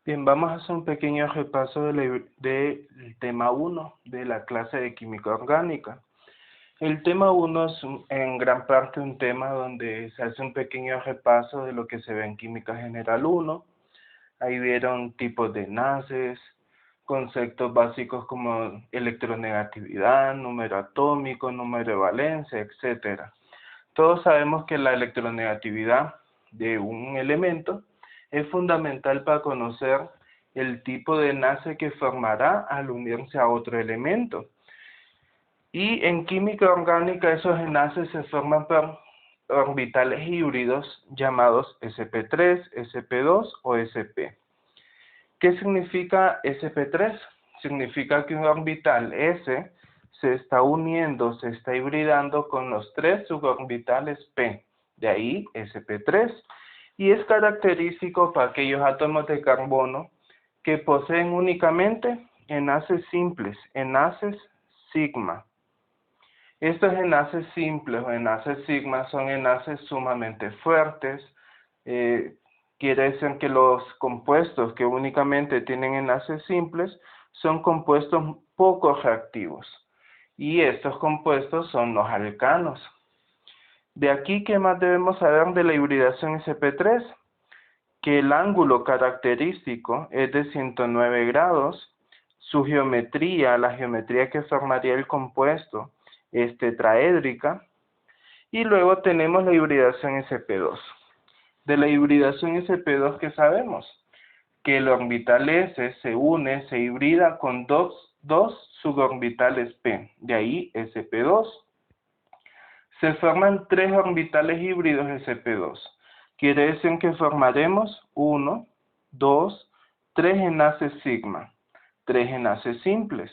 Bien, vamos a hacer un pequeño repaso del tema 1 de la clase de química orgánica. El tema 1 es en gran parte un tema donde se hace un pequeño repaso de lo que se ve en química general 1. Ahí vieron tipos de enlaces, conceptos básicos como electronegatividad, número atómico, número de valencia, etcétera. Todos sabemos que la electronegatividad de un elemento es fundamental para conocer el tipo de enlace que formará al unirse a otro elemento. Y en química orgánica esos enlaces se forman por orbitales híbridos llamados sp3, sp2 o sp. ¿Qué significa sp3? Significa que un orbital s se está uniendo, se está hibridando con los tres suborbitales p, de ahí sp3, y es característico para aquellos átomos de carbono que poseen únicamente enlaces simples, enlaces sigma. Estos enlaces simples o enlaces sigma son enlaces sumamente fuertes. Quiere decir que los compuestos que únicamente tienen enlaces simples son compuestos poco reactivos. Y estos compuestos son los alcanos. De aquí, ¿qué más debemos saber de la hibridación sp3? Que el ángulo característico es de 109 grados. Su geometría, la geometría que formaría el compuesto, es tetraédrica. Y luego tenemos la hibridación sp2. De la hibridación sp2, ¿qué sabemos? Que el orbital s se une, se hibrida con dos suborbitales p, de ahí sp2. Se forman tres orbitales híbridos sp2. Quiere decir que formaremos 1, 2, 3 enlaces sigma, 3 enlaces simples,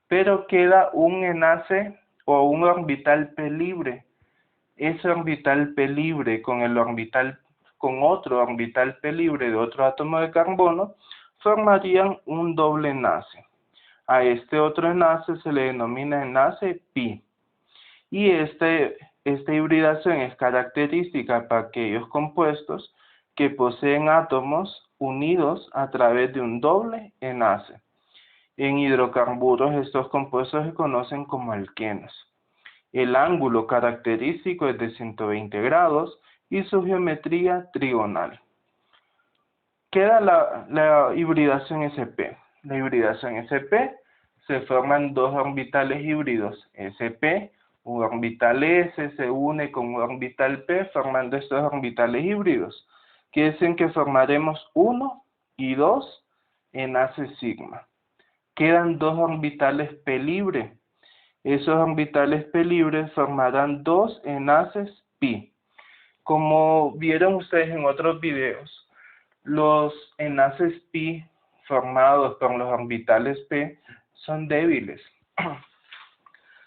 pero queda un enlace o un orbital p libre. Ese orbital p libre con otro orbital p libre de otro átomo de carbono formarían un doble enlace. A este otro enlace se le denomina enlace pi. Y esta hibridación es característica para aquellos compuestos que poseen átomos unidos a través de un doble enlace. En hidrocarburos estos compuestos se conocen como alquenos. El ángulo característico es de 120 grados y su geometría trigonal. Queda la hibridación sp. La hibridación sp se forman dos orbitales híbridos sp. Un orbital s se une con un orbital p formando estos orbitales híbridos, que dicen que formaremos 1 y 2 enlaces sigma. Quedan dos orbitales p libre. Esos orbitales p libres formarán dos enlaces pi. Como vieron ustedes en otros videos, los enlaces pi formados por los orbitales p son débiles,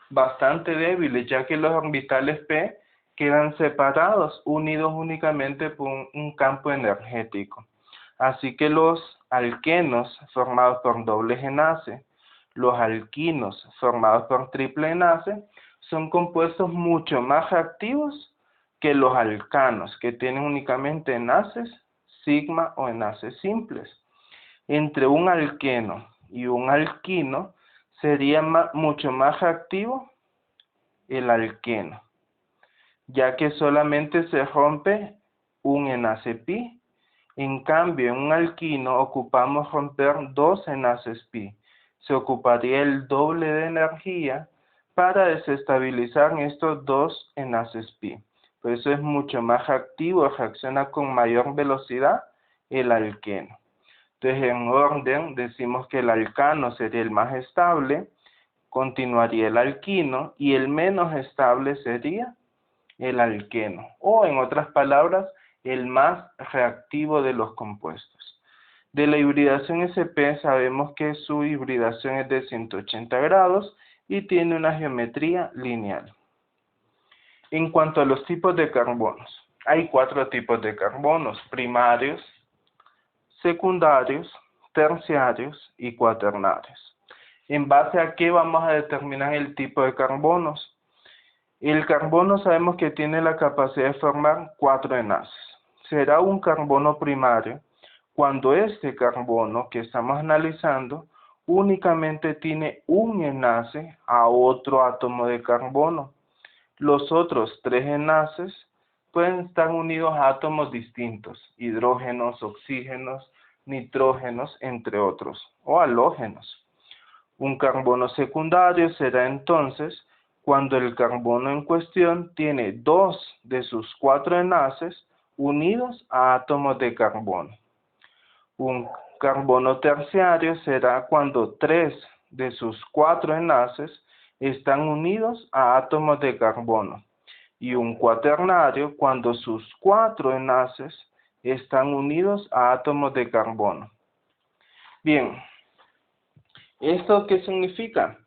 bastante débiles, ya que los orbitales p quedan separados, unidos únicamente por un campo energético. Así que los alquenos formados por dobles enlaces, los alquinos formados por triple enlace, son compuestos mucho más reactivos que los alcanos, que tienen únicamente enlaces sigma o enlaces simples. Entre un alqueno y un alquino sería mucho más reactivo el alqueno, ya que solamente se rompe un enlace pi. En cambio, en un alquino ocupamos romper dos enlaces pi. Se ocuparía el doble de energía para desestabilizar estos dos enlaces pi. Por eso es mucho más reactivo, reacciona con mayor velocidad el alqueno. Entonces, en orden, decimos que el alcano sería el más estable, continuaría el alquino y el menos estable sería el alqueno, o en otras palabras, el más reactivo de los compuestos. De la hibridación sp sabemos que su hibridación es de 180 grados y tiene una geometría lineal. En cuanto a los tipos de carbonos, hay 4 tipos de carbonos: primarios, secundarios, terciarios y cuaternarios. ¿En base a qué vamos a determinar el tipo de carbonos? El carbono sabemos que tiene la capacidad de formar 4 enlaces. Será un carbono primario cuando este carbono que estamos analizando únicamente tiene un enlace a otro átomo de carbono. Los otros 3 enlaces pueden estar unidos a átomos distintos, hidrógenos, oxígenos, nitrógenos, entre otros, o halógenos. Un carbono secundario será entonces cuando el carbono en cuestión tiene 2 de sus 4 enlaces unidos a átomos de carbono. Un carbono terciario será cuando 3 de sus 4 enlaces están unidos a átomos de carbono. Y un cuaternario cuando sus 4 enlaces están unidos a átomos de carbono. Bien, ¿esto qué significa?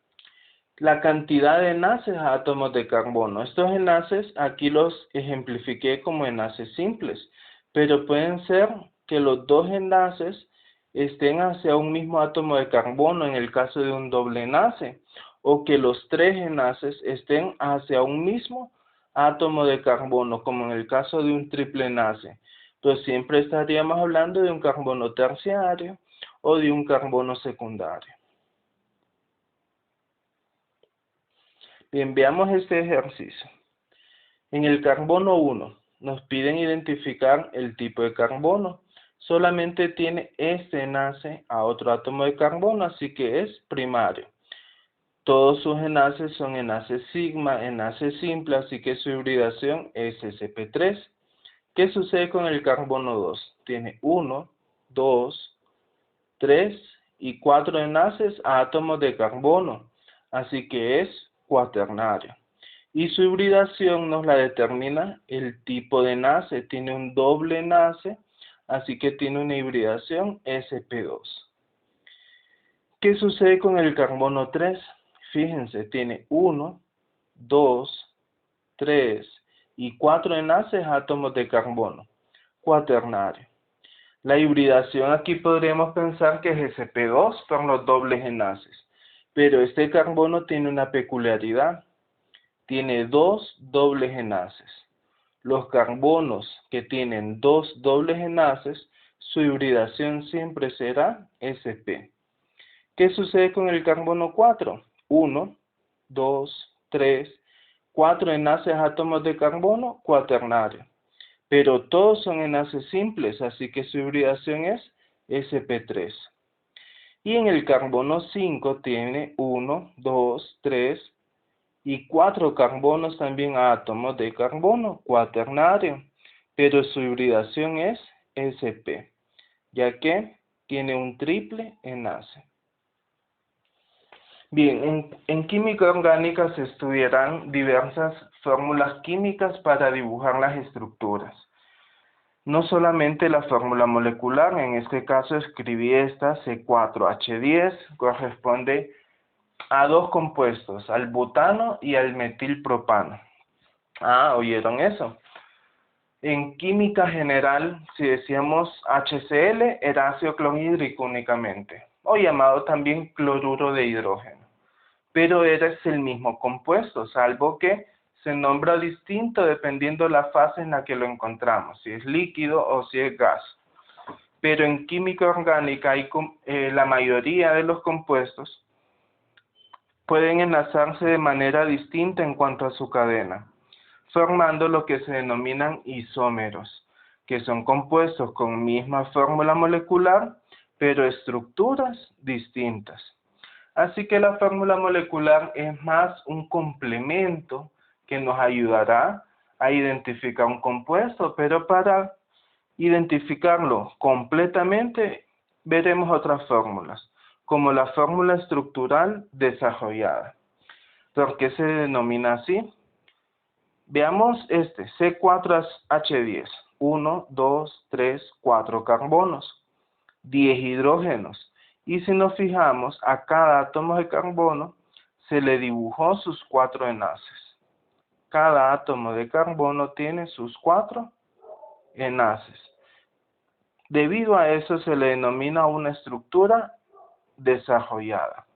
La cantidad de enlaces a átomos de carbono. Estos enlaces aquí los ejemplifiqué como enlaces simples, pero pueden ser que los 2 enlaces estén hacia un mismo átomo de carbono en el caso de un doble enlace, o que los 3 enlaces estén hacia un mismo átomo de carbono, como en el caso de un triple enlace. Pues siempre estaríamos hablando de un carbono terciario o de un carbono secundario. Bien, veamos este ejercicio. En el carbono 1 nos piden identificar el tipo de carbono. Solamente tiene este enlace a otro átomo de carbono, así que es primario. Todos sus enlaces son enlaces sigma, enlace simple, así que su hibridación es sp3. ¿Qué sucede con el carbono 2? Tiene 1, 2, 3 y 4 enlaces a átomos de carbono, así que es cuaternario. Y su hibridación nos la determina el tipo de enlace. Tiene un doble enlace, así que tiene una hibridación sp2. ¿Qué sucede con el carbono 3? Fíjense, tiene 1, 2, 3 y 4 enlaces a átomos de carbono, cuaternario. La hibridación aquí podríamos pensar que es sp2 por los dobles enlaces, pero este carbono tiene una peculiaridad. Tiene 2 dobles enlaces. Los carbonos que tienen 2 dobles enlaces, su hibridación siempre será sp. ¿Qué sucede con el carbono 4? 1, 2, 3, 4 enlaces a átomos de carbono, cuaternario. Pero todos son enlaces simples, así que su hibridación es sp3. Y en el carbono 5 tiene 1, 2, 3 y 4 carbonos también a átomos de carbono, cuaternario. Pero su hibridación es sp, ya que tiene un triple enlace. Bien, en química orgánica se estudiarán diversas fórmulas químicas para dibujar las estructuras. No solamente la fórmula molecular, en este caso escribí esta C4H10, corresponde a 2 compuestos, al butano y al metilpropano. Ah, ¿oyeron eso? En química general, si decíamos HCl, era ácido clorhídrico únicamente, o llamado también cloruro de hidrógeno. Pero es el mismo compuesto, salvo que se nombra distinto dependiendo la fase en la que lo encontramos, si es líquido o si es gas. Pero en química orgánica la mayoría de los compuestos pueden enlazarse de manera distinta en cuanto a su cadena, formando lo que se denominan isómeros, que son compuestos con misma fórmula molecular, pero estructuras distintas. Así que la fórmula molecular es más un complemento que nos ayudará a identificar un compuesto, pero para identificarlo completamente veremos otras fórmulas, como la fórmula estructural desarrollada. ¿Por qué se denomina así? Veamos este, C4H10, 1, 2, 3, 4 carbonos, 10 hidrógenos. Y si nos fijamos, a cada átomo de carbono se le dibujó sus 4 enlaces. Cada átomo de carbono tiene sus 4 enlaces. Debido a eso se le denomina una estructura desarrollada.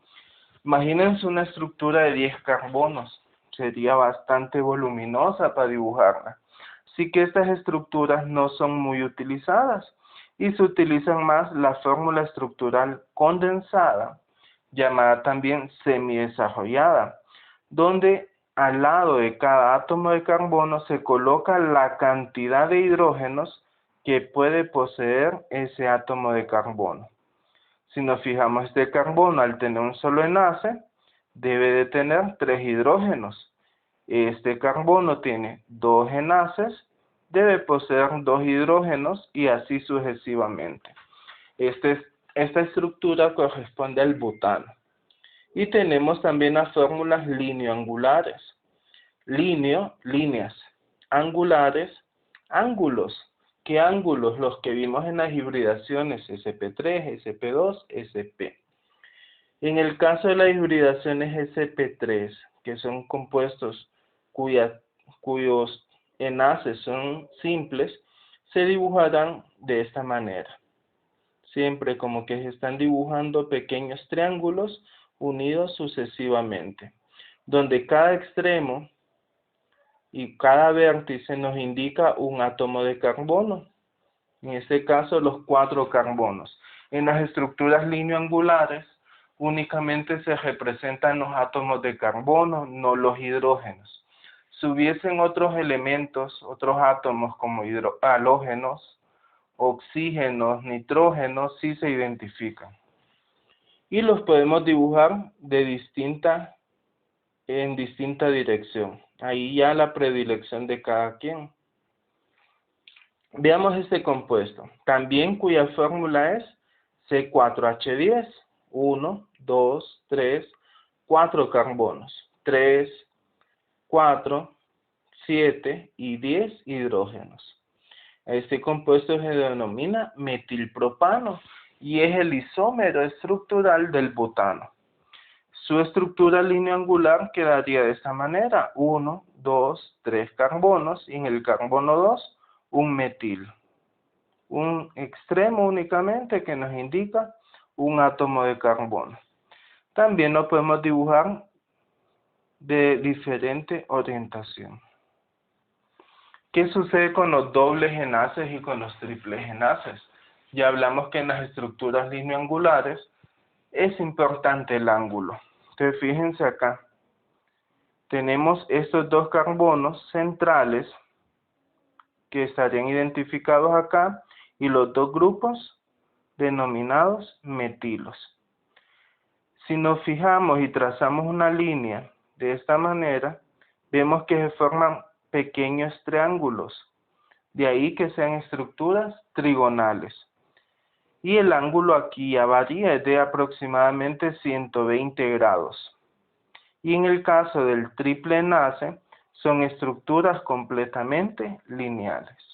Imagínense una estructura de 10 carbonos. Sería bastante voluminosa para dibujarla. Así que estas estructuras no son muy utilizadas y se utilizan más la fórmula estructural condensada, llamada también semidesarrollada, donde al lado de cada átomo de carbono se coloca la cantidad de hidrógenos que puede poseer ese átomo de carbono. Si nos fijamos, este carbono al tener un solo enlace debe de tener 3 hidrógenos. Este carbono tiene 2 enlaces, debe poseer 2 hidrógenos y así sucesivamente. Esta estructura corresponde al butano. Y tenemos también las fórmulas lineoangulares. Líneas. Angulares, ángulos. ¿Qué ángulos? Los que vimos en las hibridaciones sp3, sp2, sp. En el caso de las hibridaciones sp3, que son compuestos cuyos enlaces son simples, se dibujarán de esta manera. Siempre como que se están dibujando pequeños triángulos unidos sucesivamente, donde cada extremo y cada vértice nos indica un átomo de carbono, en este caso los 4 carbonos. En las estructuras lineoangulares únicamente se representan los átomos de carbono, no los hidrógenos. Si hubiesen otros elementos, otros átomos como halógenos, oxígenos, nitrógenos, sí se identifican. Y los podemos dibujar en distinta dirección. Ahí ya la predilección de cada quien. Veamos este compuesto, también cuya fórmula es C4H10, 1, 2, 3, 4 carbonos, 3, 4, 7 y 10 hidrógenos. Este compuesto se denomina metilpropano y es el isómero estructural del butano. Su estructura lineoangular quedaría de esta manera: 1, 2, 3 carbonos y en el carbono 2 un metil. Un extremo únicamente que nos indica un átomo de carbono. También lo podemos dibujar de diferente orientación. ¿Qué sucede con los dobles enlaces y con los triples enlaces? Ya hablamos que en las estructuras lineoangulares es importante el ángulo. Entonces fíjense acá, tenemos estos 2 carbonos centrales que estarían identificados acá y los 2 grupos denominados metilos. Si nos fijamos y trazamos una línea de esta manera, vemos que se forman pequeños triángulos, de ahí que sean estructuras trigonales. Y el ángulo aquí ya varía, es de aproximadamente 120 grados. Y en el caso del triple enlace, son estructuras completamente lineales.